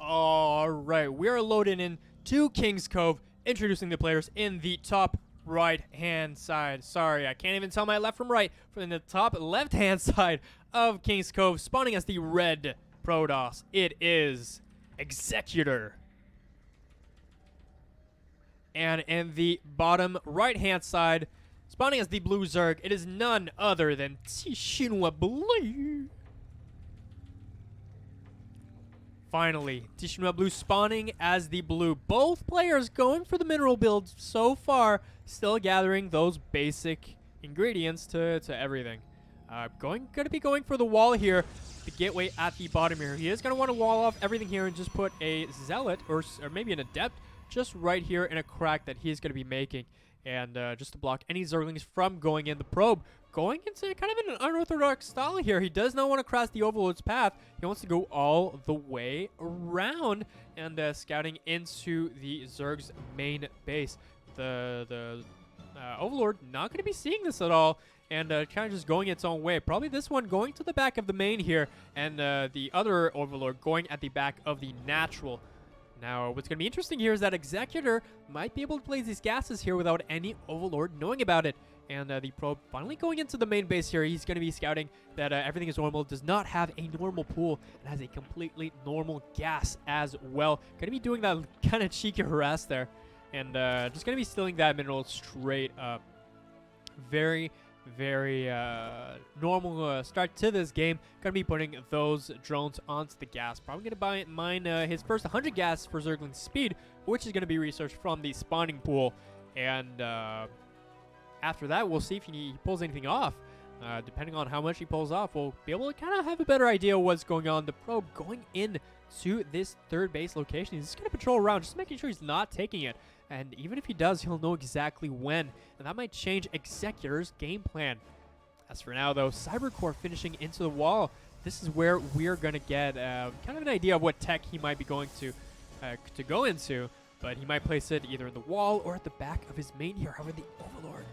All right, we are loading in to King's Cove, introducing the players in the top right-hand side. Sorry, I can't even tell my left from right. From the top left-hand side of King's Cove, spawning as the red Protoss, it is Executor. And in the bottom right-hand side, spawning as the blue Zerg, it is none other than PtiChinoiBlu. Finally, PtiChinoiBlu spawning as the blue. Both players going for the mineral build so far, still gathering those basic ingredients to everything. Gonna be going for the wall here, the gateway at the bottom here. He is gonna want to wall off everything here and just put a zealot or maybe an adept just right here in a crack that he's gonna be making, and just to block any Zerglings from going in the probe. Going into kind of an unorthodox style here. He does not want to cross the Overlord's path. He wants to go all the way around and scouting into the Zerg's main base. The Overlord not going to be seeing this at all and kind of just going its own way. Probably this one going to the back of the main here, and the other Overlord going at the back of the natural. Now, what's going to be interesting here is that Executor might be able to place these gases here without any Overlord knowing about it. And the probe finally going into the main base here. He's going to be scouting that everything is normal, does not have a normal pool, and has a completely normal gas as well. Going to be doing that kind of cheeky harass there. And just going to be stealing that mineral straight up. Very, very normal start to this game. Going to be putting those drones onto the gas. Probably going to mine his first 100 gas for Zergling speed, which is going to be researched from the spawning pool. And after that, we'll see if he pulls anything off. Depending on how much he pulls off, we'll be able to kind of have a better idea what's going on. The probe going in to this third base location. He's just going to patrol around, just making sure he's not taking it. And even if he does, he'll know exactly when. And that might change Executor's game plan. As for now, though, Cybercore finishing into the wall. This is where we're going to get kind of an idea of what tech he might be going to go into. But he might place it either in the wall or at the back of his main here. However, the Overlord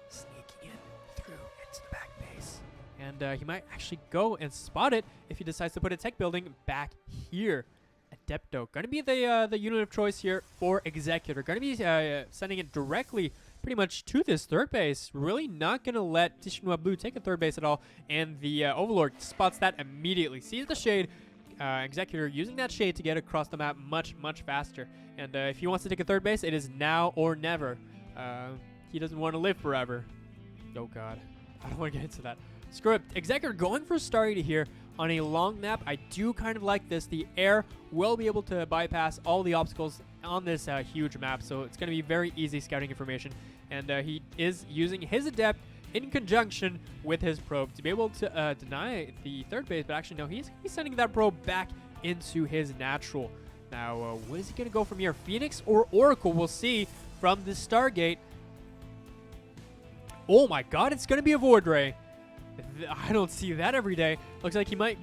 sneaking in through into the back base. And he might actually go and spot it if he decides to put a tech building back here. Adepto. Going to be the unit of choice here for Executor. Going to be sending it directly pretty much to this third base. Really not going to let PtiChinoiBlu take a third base at all. And the Overlord spots that immediately. Sees the shade. Executor using that shade to get across the map much faster. And if he wants to take a third base, it is now or never. He doesn't want to live forever. Oh god, I don't want to get into that. Screw it. Executor going for Stargate here on a long map. I do kind of like this. The air will be able to bypass all the obstacles on this huge map, so it's going to be very easy scouting information. And he is using his adept in conjunction with his probe to be able to deny the third base, but actually no, he's going to be sending that probe back into his natural. Now, what is he going to go from here? Phoenix or Oracle? We'll see from this Stargate. Oh my god, it's going to be a Void Ray. I don't see that every day. Looks like he might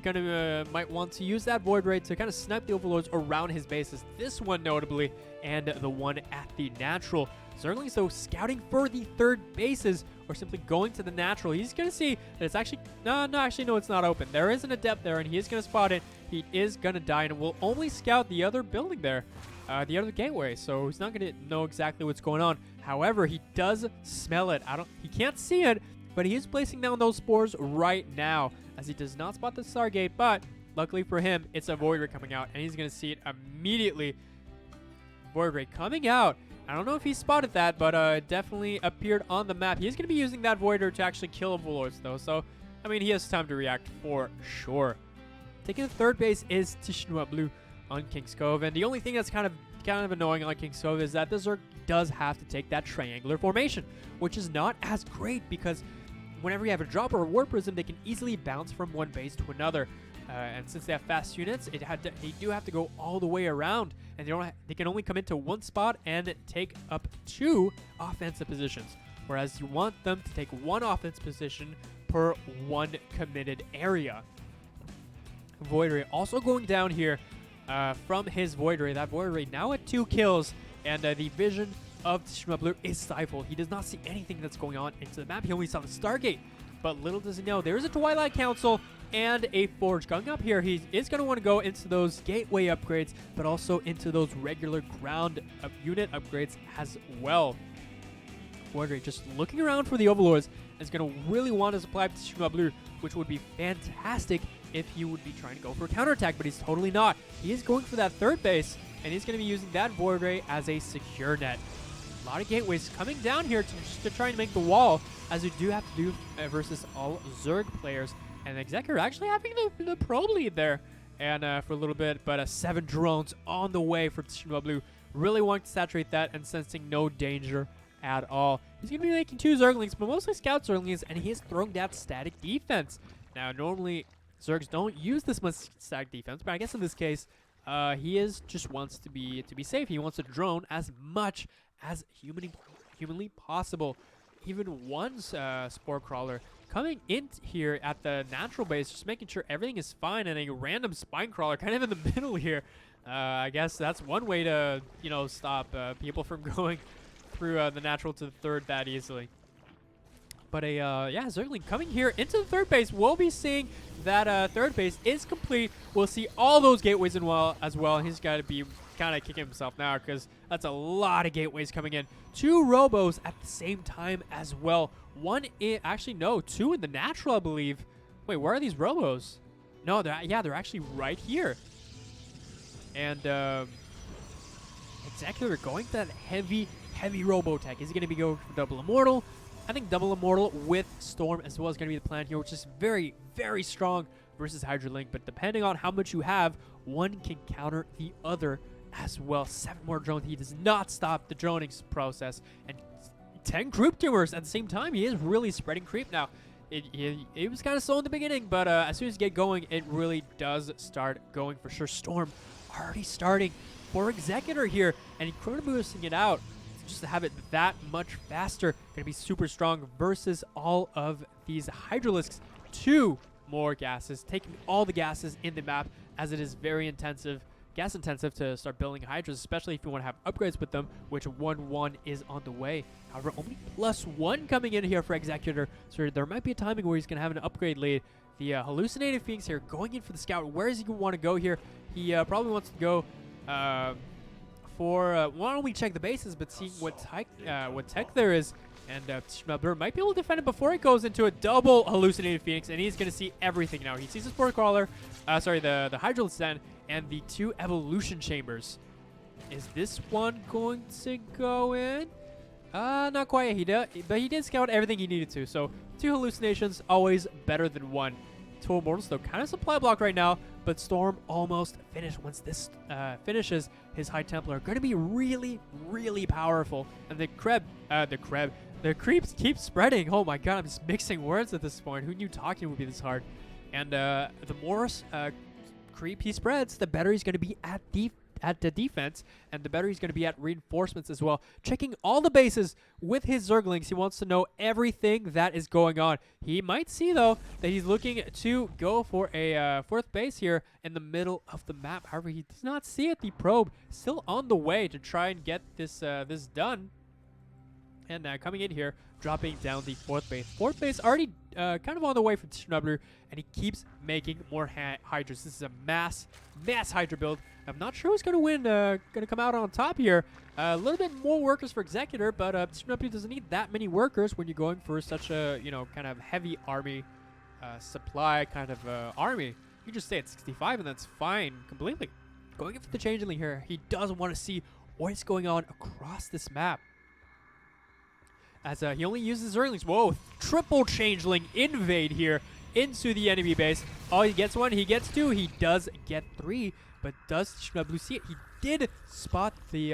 want to use that Void Ray to kind of snipe the Overlords around his bases. This one notably, and the one at the natural. Zerglings, though, scouting for the third bases or simply going to the natural. He's going to see that it's actually... No, it's not open. There is an adept there, and he is going to spot it. He is going to die, and will only scout the other building there, the other gateway. So he's not going to know exactly what's going on. However, he does smell it. He can't see it, but he is placing down those spores right now, as he does not spot the Stargate. But luckily for him, it's a Void Ray coming out, and he's going to see it immediately. Void Ray coming out. I don't know if he spotted that, but it definitely appeared on the map. He's going to be using that Void Ray to actually kill Overlords, though. So, I mean, he has time to react for sure. Taking the third base is PtiChinoiBlu on King's Cove. And the only thing that's kind of annoying on King's Cove is that the Zerg does have to take that triangular formation, which is not as great because whenever you have a drop or a War Prism, they can easily bounce from one base to another. And since they have fast units, they do have to go all the way around, and they can only come into one spot and take up 2 offensive positions, whereas you want them to take 1 offense position per 1 committed area. Void Ray also going down here from his Void Ray. That Void Ray now at 2 kills, and the vision of PtiChinoiBlu is stifled. He does not see anything that's going on into the map. He only saw the Stargate, but little does he know there is a Twilight Council and a Forge. Going up here, he is going to want to go into those gateway upgrades, but also into those regular ground unit upgrades as well. Forge just looking around for the Overlords is going to really want to supply PtiChinoiBlu, which would be fantastic if he would be trying to go for a counterattack, but he's totally not. He is going for that third base, and he's going to be using that Void Ray as a secure net. A lot of gateways coming down here to try and make the wall, as we do have to do versus all Zerg players. And Executor actually having the probe lead there and for a little bit, but 7 drones on the way for PtiChinoiBlu. Really wanting to saturate that and sensing no danger at all. He's going to be making 2 Zerglings, but mostly Scout Zerglings, and he is throwing that static defense. Now, normally Zergs don't use this much static defense, but I guess in this case, he just wants to be safe. He wants to drone as much as humanly possible. Even one Spore Crawler coming in here at the natural base, just making sure everything is fine, and a random Spine Crawler kind of in the middle here. I guess that's one way to, stop people from going through the natural to the third that easily. But Zergling coming here into the third base. We'll be seeing that third base is complete. We'll see all those gateways as well. He's got to be kind of kicking himself now because that's a lot of gateways coming in. 2 Robos at the same time as well. Actually, no, 2 in the natural, I believe. Wait, where are these Robos? No, they're actually right here. And Executor going to that heavy Robo tech. Is he going to be going for Double Immortal? I think Double Immortal with Storm as well is going to be the plan here, which is very, very strong versus Hydra Link. But depending on how much you have, one can counter the other as well. 7 more drones. He does not stop the droning process. And 10 creep tumors at the same time. He is really spreading creep now. It was kind of slow in the beginning, but as soon as you get going, it really does start going for sure. Storm already starting for Executor here, and he chrono boosting it out just to have it that much faster. Gonna be super strong versus all of these Hydralisks. 2 more gases, taking all the gases in the map, as it is very gas intensive to start building Hydras, especially if you want to have upgrades with them, which 1-1 is on the way. However, only +1 coming in here for Executor, so there might be a timing where he's going to have an upgrade lead. The Hallucinated Phoenix here going in for the Scout. Where is he going to want to go here? He probably wants to go for, why don't we check the bases, but seeing what tech there is. And PtiChinoiBlu might be able to defend it before it goes into a double Hallucinated Phoenix, and he's going to see everything now. He sees the Spore Crawler, the Hydralisk Den, and the 2 Evolution Chambers. Is this one going to go in? Not quite. But he did scout everything he needed to. So 2 hallucinations, always better than 1. 2 Immortals, though, kind of supply block right now, but Storm almost finished. Once this finishes, his High Templar are going to be really, really powerful. And the creeps keep spreading. Oh my god, I'm just mixing words at this point. Who knew talking would be this hard? And the more creep he spreads, the better he's going to be at the defense, and the better he's going to be at reinforcements as well. Checking all the bases with his Zerglings. He wants to know everything that is going on. He might see, though, that he's looking to go for a 4th base here in the middle of the map. However, he does not see it. The probe still on the way to try and get this done. And coming in here, dropping down the 4th base. 4th base already kind of on the way for PtiChinoiBlu, and he keeps making more Hydras. This is a mass Hydra build. I'm not sure who's going to win, going to come out on top here. A little bit more workers for Executor, but PtiChinoiBlu doesn't need that many workers when you're going for such a, kind of heavy army supply kind of army. You just stay at 65, and that's fine completely. Going in for the Changeling here, he doesn't want to see what is going on across this map. As he only uses Zerglings. Whoa, triple Changeling invade here into the enemy base. Oh, he gets 1, he gets 2, he does get 3. But does PtiChinoiBlu see it? He did spot the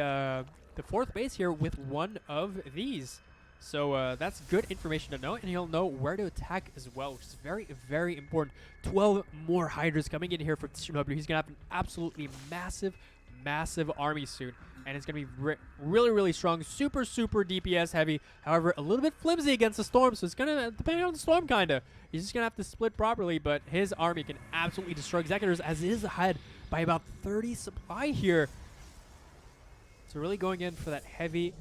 4th base here with one of these. So that's good information to know, and he'll know where to attack as well, which is very, very important. 12 more Hydras coming in here for PtiChinoiBlu. He's going to have an absolutely massive army soon, and it's going to be really, really strong, super DPS heavy. However, a little bit flimsy against the Storm, so it's going to depend on the Storm, kind of. He's just going to have to split properly, but his army can absolutely destroy Executors, as it is ahead by about 30 supply here. So really going in for that heavy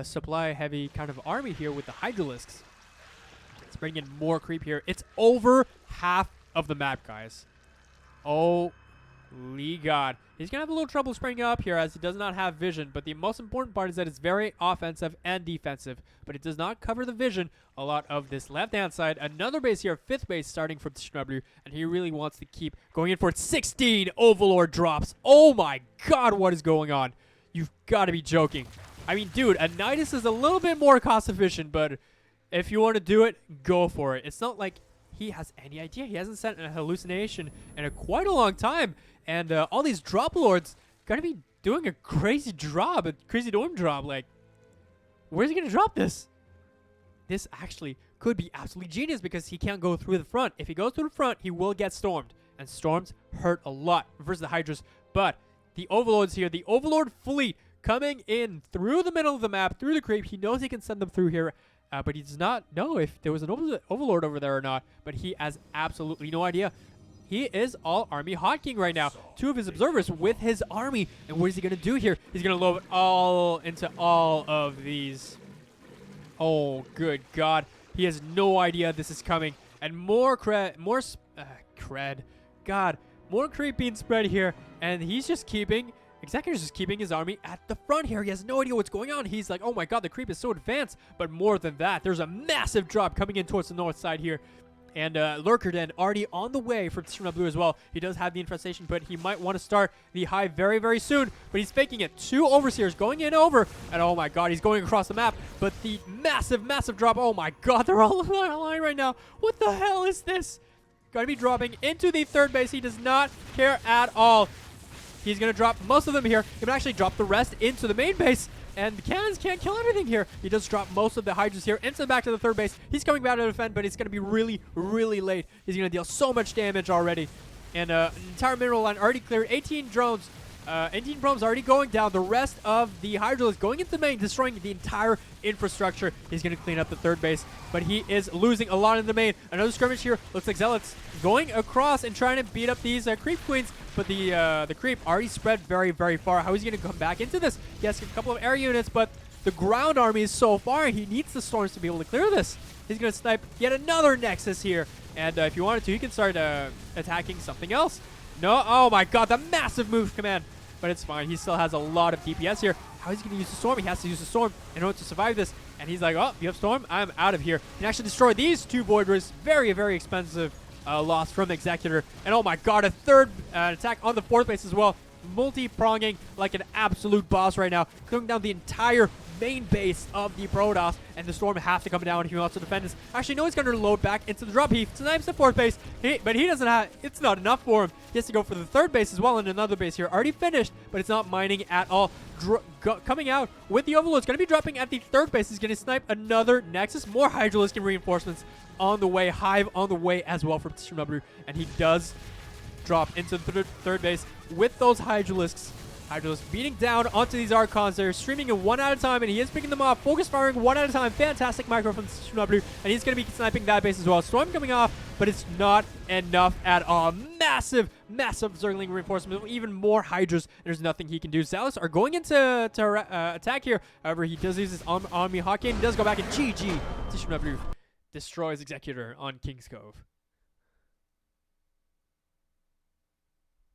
supply heavy kind of army here with the Hydralisks. Let's bring in more creep here. It's over half of the map, guys. Holy God. He's going to have a little trouble springing up here as he does not have vision, but the most important part is that it's very offensive and defensive, but it does not cover the vision a lot of this left-hand side. Another base here, 5th base starting from PtiChinoiBlu, and he really wants to keep going in for it. 16 Overlord drops. Oh my God, what is going on? You've got to be joking. I mean, dude, a Nidus is a little bit more cost-efficient, but if you want to do it, go for it. It's not like he has any idea. He hasn't sent a hallucination in quite a long time. And all these drop lords gotta be doing a crazy job, a crazy dorm job. Like, where's he gonna drop this? This actually could be absolutely genius because he can't go through the front. If he goes through the front, he will get stormed. And storms hurt a lot versus the Hydras. But the Overlords here, the Overlord fleet coming in through the middle of the map, through the creep. He knows he can send them through here. But he does not know if there was an Overlord over there or not. But he has absolutely no idea. He is all army hotking right now. 2 of his observers with his army. And what is he going to do here? He's going to load it all into all of these. Oh, good God. He has no idea this is coming. And more cred. God. More creep being spread here. And he's just keeping... Executor's just keeping his army at the front here. He has no idea what's going on. He's like, oh my God, the creep is so advanced. But more than that, there's a massive drop coming in towards the north side here. And Lurker Den already on the way for PtiChinoiBlu as well. He does have the infestation, but he might want to start the hive very, very soon. But he's faking it. 2 Overseers going in over. And oh my God, he's going across the map. But the massive, massive drop. Oh my God, they're all on a line right now. What the hell is this? Going to be dropping into the 3rd base. He does not care at all. He's going to drop most of them here. He might actually drop the rest into the main base. And the cannons can't kill anything here. He does drop most of the Hydras here into back to the 3rd base. He's coming back to defend, but it's going to be really, really late. He's going to deal so much damage already. And an entire mineral line already cleared. 18 drones. 18 drones already going down. The rest of the Hydra is going into the main, destroying the entire infrastructure. He's going to clean up the 3rd base, but he is losing a lot in the main. Another skirmish here. Looks like Zealots going across and trying to beat up these creep queens, but the creep already spread very, very far. How is he going to come back into this? He has a couple of air units, but the ground army is so far, and he needs the storms to be able to clear this. He's going to snipe yet another Nexus here, and if you wanted to, he can start attacking something else. No, oh my God, the massive move command. But it's fine. He still has a lot of DPS here. How is he going to use the storm? He has to use the storm in order to survive this. And he's like, oh, you have storm? I'm out of here. He can actually destroy these 2 Voiders. Very, very expensive loss from Executor. And oh my God, a 3rd attack on the 4th base as well. Multi-pronging like an absolute boss right now. Clearing down the entire main base of the Protoss, and the storm has to come down if he wants to defend this. Actually, no, he's going to load back into the drop. He snipes the 4th base, but he doesn't have, it's not enough for him. He has to go for the 3rd base as well, and another base here. Already finished, but it's not mining at all. Coming out with the Overlord. It's going to be dropping at the 3rd base. He's going to snipe another Nexus. More Hydralisk and reinforcements on the way. Hive on the way as well for PtiChinoiBlu, and he does drop into the 3rd base with those Hydralisks. Hydralisk beating down onto these Archons. They're streaming in 1 at a time, and he is picking them off. Focus firing 1 at a time. Fantastic micro from PtiChinoiBlu, and he's going to be sniping that base as well. Storm coming off, but it's not enough at all. Massive, massive Zergling reinforcement. Even more Hydras. There's nothing he can do. Zealots are going into attack here. However, he does use his army hotgate. He does go back, and GG. PtiChinoiBlu destroys Executor on King's Cove.